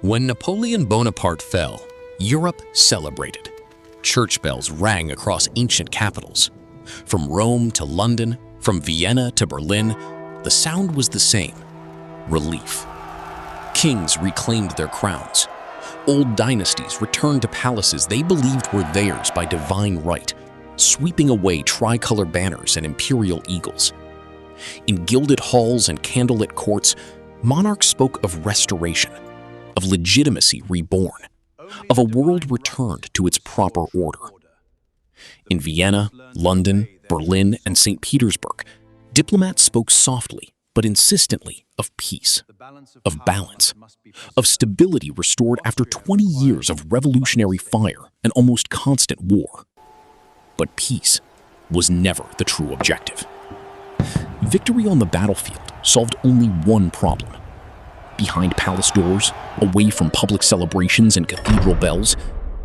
When Napoleon Bonaparte fell, Europe celebrated. Church bells rang across ancient capitals. From Rome to London, from Vienna to Berlin, the sound was the same: relief. Kings reclaimed their crowns. Old dynasties returned to palaces they believed were theirs by divine right, sweeping away tricolor banners and imperial eagles. In gilded halls and candlelit courts, monarchs spoke of restoration, of legitimacy reborn, of a world returned to its proper order. In Vienna, London, Berlin, and St. Petersburg, diplomats spoke softly but insistently of peace, of balance, of stability restored after 20 years of revolutionary fire and almost constant war. But peace was never the true objective. Victory on the battlefield solved only one problem. Behind palace doors, away from public celebrations and cathedral bells,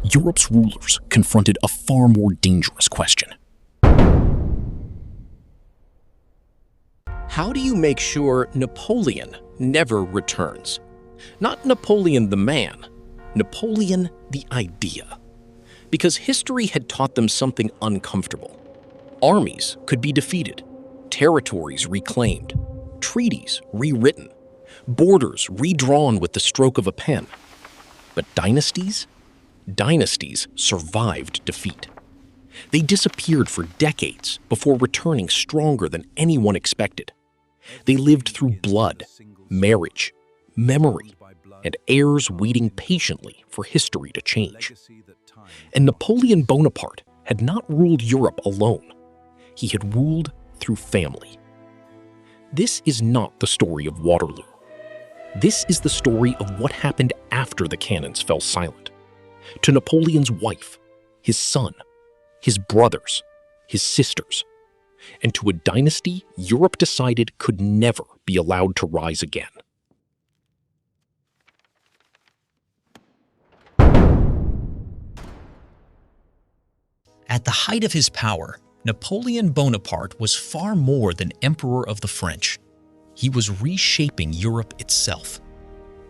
Europe's rulers confronted a far more dangerous question. How do you make sure Napoleon never returns? Not Napoleon the man, Napoleon the idea. Because history had taught them something uncomfortable. Armies could be defeated, territories reclaimed, treaties rewritten, borders redrawn with the stroke of a pen. But dynasties? Dynasties survived defeat. They disappeared for decades before returning stronger than anyone expected. They lived through blood, marriage, memory, and heirs waiting patiently for history to change. And Napoleon Bonaparte had not ruled Europe alone. He had ruled through family. This is not the story of Waterloo. This is the story of what happened after the cannons fell silent. To Napoleon's wife, his son, his brothers, his sisters, and to a dynasty Europe decided could never be allowed to rise again. At the height of his power, Napoleon Bonaparte was far more than Emperor of the French. He was reshaping Europe itself.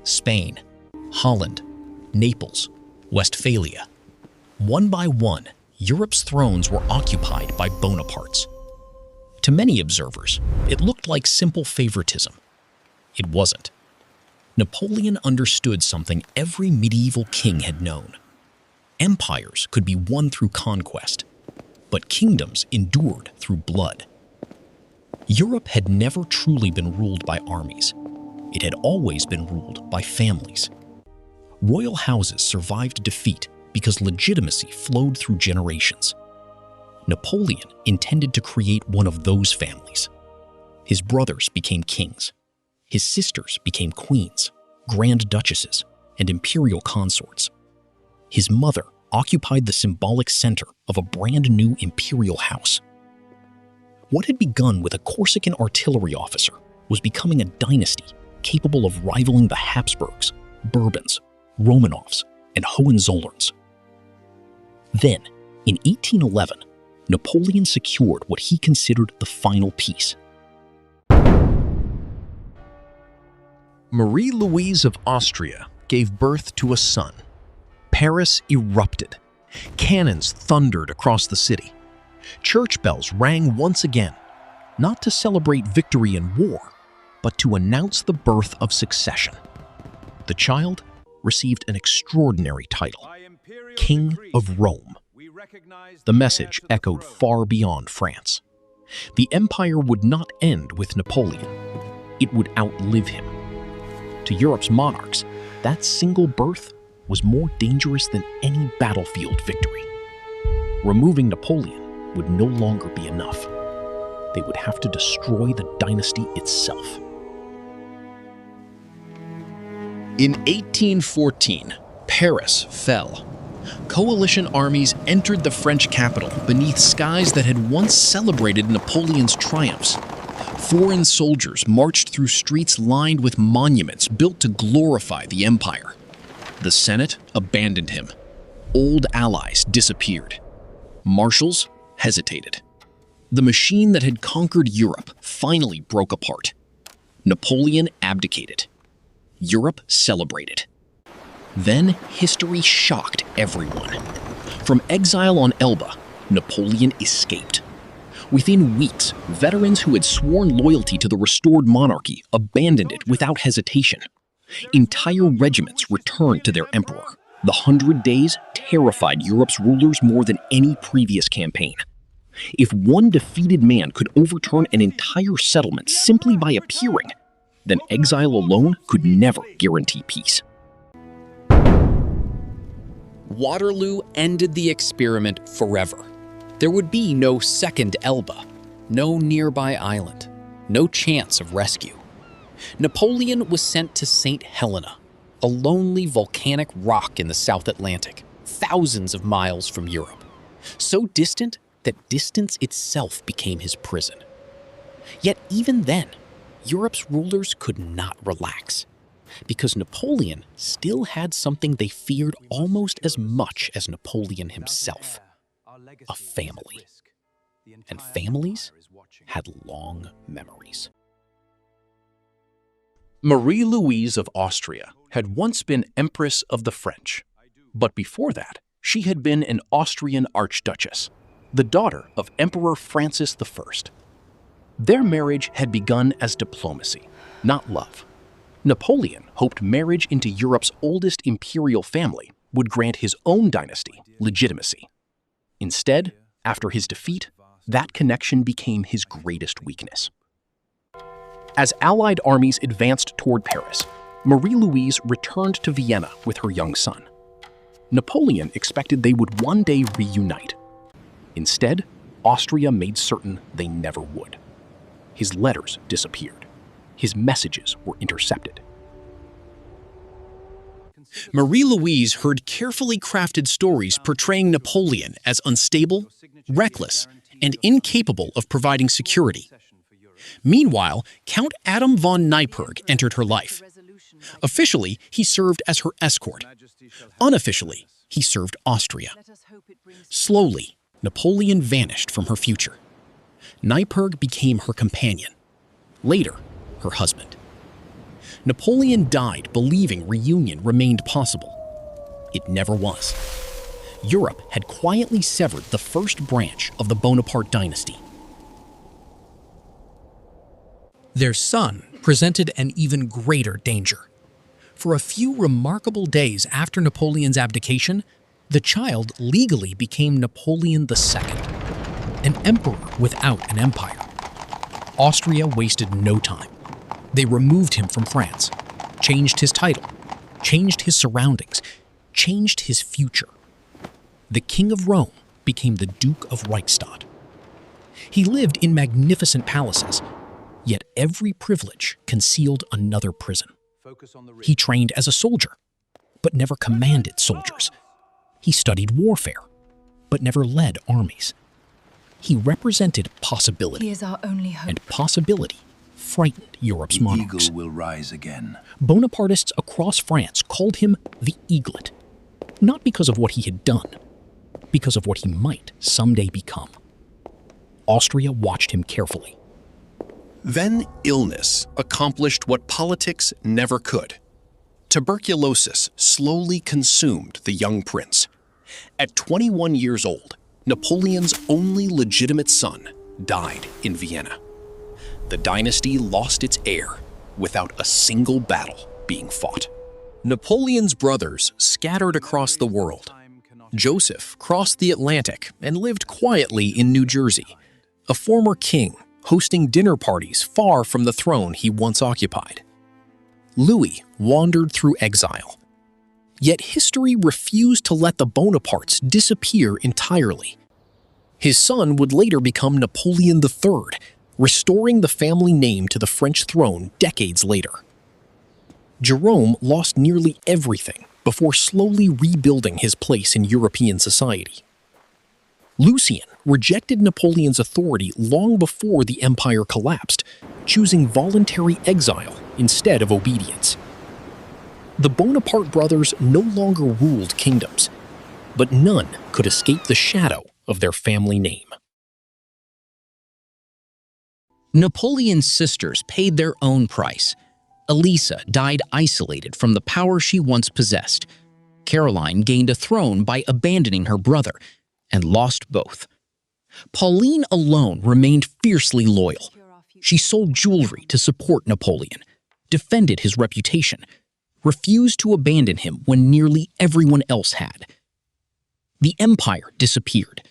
Spain, Holland, Naples, Westphalia. One by one, Europe's thrones were occupied by Bonapartes. To many observers, it looked like simple favoritism. It wasn't. Napoleon understood something every medieval king had known. Empires could be won through conquest, but kingdoms endured through blood. Europe had never truly been ruled by armies. It had always been ruled by families. Royal houses survived defeat because legitimacy flowed through generations. Napoleon intended to create one of those families. His brothers became kings. His sisters became queens, grand duchesses, and imperial consorts. His mother occupied the symbolic center of a brand new imperial house. What had begun with a Corsican artillery officer was becoming a dynasty capable of rivaling the Habsburgs, Bourbons, Romanovs, and Hohenzollerns. Then, in 1811, Napoleon secured what he considered the final piece. Marie-Louise of Austria gave birth to a son. Paris erupted. Cannons thundered across the city. Church bells rang once again, not to celebrate victory in war, but to announce the birth of succession. The child received an extraordinary title, King of Rome. The message echoed far beyond France. The empire would not end with Napoleon. It would outlive him. To Europe's monarchs, that single birth was more dangerous than any battlefield victory. Removing Napoleon would no longer be enough. They would have to destroy the dynasty itself. In 1814, Paris fell. Coalition armies entered the French capital beneath skies that had once celebrated Napoleon's triumphs. Foreign soldiers marched through streets lined with monuments built to glorify the empire. The Senate abandoned him. Old allies disappeared. Marshals hesitated. The machine that had conquered Europe finally broke apart. Napoleon abdicated. Europe celebrated. Then history shocked everyone. From exile on Elba, Napoleon escaped. Within weeks, veterans who had sworn loyalty to the restored monarchy abandoned it without hesitation. Entire regiments returned to their emperor. The 100 Days terrified Europe's rulers more than any previous campaign. If one defeated man could overturn an entire settlement simply by appearing, then exile alone could never guarantee peace. Waterloo ended the experiment forever. There would be no second Elba, no nearby island, no chance of rescue. Napoleon was sent to St. Helena, a lonely volcanic rock in the South Atlantic, thousands of miles from Europe. So distant that distance itself became his prison. Yet even then, Europe's rulers could not relax, because Napoleon still had something they feared almost as much as Napoleon himself: a family. And families had long memories. Marie-Louise of Austria had once been Empress of the French, but before that, she had been an Austrian archduchess, the daughter of Emperor Francis I. Their marriage had begun as diplomacy, not love. Napoleon hoped marriage into Europe's oldest imperial family would grant his own dynasty legitimacy. Instead, after his defeat, that connection became his greatest weakness. As Allied armies advanced toward Paris, Marie-Louise returned to Vienna with her young son. Napoleon expected they would one day reunite. Instead, Austria made certain they never would. His letters disappeared. His messages were intercepted. Marie-Louise heard carefully crafted stories portraying Napoleon as unstable, reckless, and incapable of providing security. Meanwhile, Count Adam von Neipperg entered her life. Officially, he served as her escort. Unofficially, he served Austria. Slowly, Napoleon vanished from her future. Neipperg became her companion. Later, her husband. Napoleon died believing reunion remained possible. It never was. Europe had quietly severed the first branch of the Bonaparte dynasty. Their son presented an even greater danger. For a few remarkable days after Napoleon's abdication, the child legally became Napoleon II, an emperor without an empire. Austria wasted no time. They removed him from France, changed his title, changed his surroundings, changed his future. The King of Rome became the Duke of Reichstadt. He lived in magnificent palaces, yet every privilege concealed another prison. He trained as a soldier, but never commanded soldiers. He studied warfare, but never led armies. He represented possibility, He is our only hope. and possibility frightened Europe's monarchs. Eagle will rise again. Bonapartists across France called him the Eaglet, not because of what he had done, because of what he might someday become. Austria watched him carefully. Then illness accomplished what politics never could. Tuberculosis slowly consumed the young prince. At 21 years old, Napoleon's only legitimate son died in Vienna. The dynasty lost its heir without a single battle being fought. Napoleon's brothers scattered across the world. Joseph crossed the Atlantic and lived quietly in New Jersey, a former king hosting dinner parties far from the throne he once occupied. Louis wandered through exile. Yet history refused to let the Bonapartes disappear entirely. His son would later become Napoleon III, restoring the family name to the French throne decades later. Jerome lost nearly everything before slowly rebuilding his place in European society. Lucien rejected Napoleon's authority long before the empire collapsed, choosing voluntary exile instead of obedience. The Bonaparte brothers no longer ruled kingdoms, but none could escape the shadow of their family name. Napoleon's sisters paid their own price. Elisa died isolated from the power she once possessed, Caroline gained a throne by abandoning her brother and lost both. Pauline alone remained fiercely loyal. She sold jewelry to support Napoleon, defended his reputation, refused to abandon him when nearly everyone else had. The empire disappeared.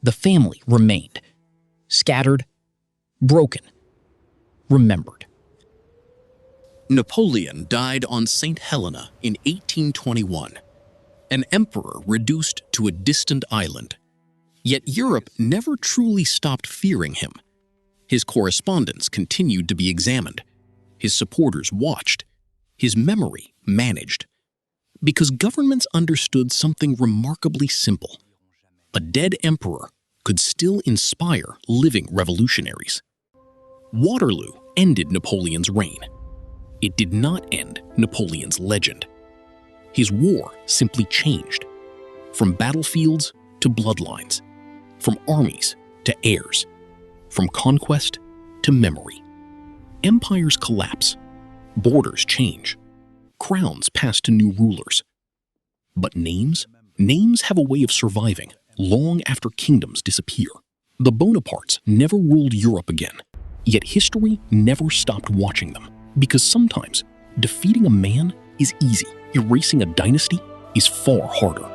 The family remained, scattered, broken, remembered. Napoleon died on St. Helena in 1821, an emperor reduced to a distant island. Yet Europe never truly stopped fearing him. His correspondence continued to be examined, his supporters watched, his memory managed. Because governments understood something remarkably simple. A dead emperor could still inspire living revolutionaries. Waterloo ended Napoleon's reign. It did not end Napoleon's legend. His war simply changed, from battlefields to bloodlines, from armies to heirs, from conquest to memory. Empires collapse, borders change, crowns pass to new rulers. But names have a way of surviving long after kingdoms disappear. The Bonapartes never ruled Europe again, yet history never stopped watching them. Because sometimes defeating a man is easy, erasing a dynasty is far harder.